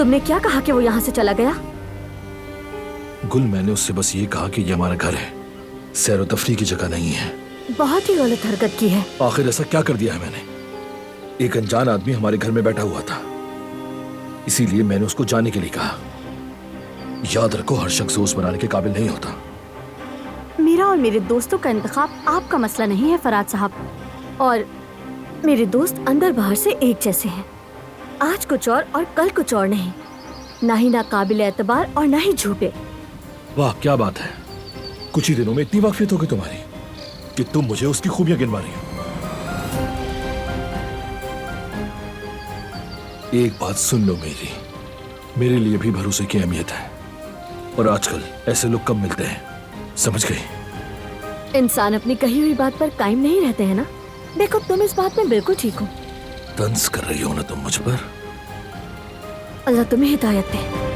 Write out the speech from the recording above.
तुमने क्या कहा कि वो यहाँ से चला गया? गुल, मैंने उससे बस ये कहा कि ये हमारा घर है, सैर व तफरीह की जगह नहीं है। बहुत ही गलत हरकत की है। आखिर ऐसा क्या कर दिया है मैंने? एक अनजान आदमी हमारे घर में बैठा हुआ था, इसीलिए मैंने उसको जाने के लिए कहा। याद रखो, हर शख्स दोस्त बनाने के काबिल नहीं होता। मेरा और मेरे दोस्तों का इंतखाब आपका मसला नहीं है फराज साहब, और मेरे दोस्त अंदर बाहर से एक जैसे हैं। आज कुछ और कल कुछ और नहीं, ना ही नाकाबिल एतबार और ना ही झूठे। वाह, क्या बात है। कुछ ही दिनों में इतनी वाकफियत होगी तुम्हारी कि तुम मुझे उसकी खूबियां गिनवा रही हो। एक बात सुन लो मेरे लिए भी भरोसे की अहमियत है, और आजकल ऐसे लोग कम मिलते हैं, समझ गई? इंसान अपनी कही हुई बात पर कायम नहीं रहते हैं ना। देखो, तुम इस बात में बिल्कुल ठीक हो। तंज कर रही हो ना तुम मुझ पर? अल्लाह तुम्हें हिदायत दे।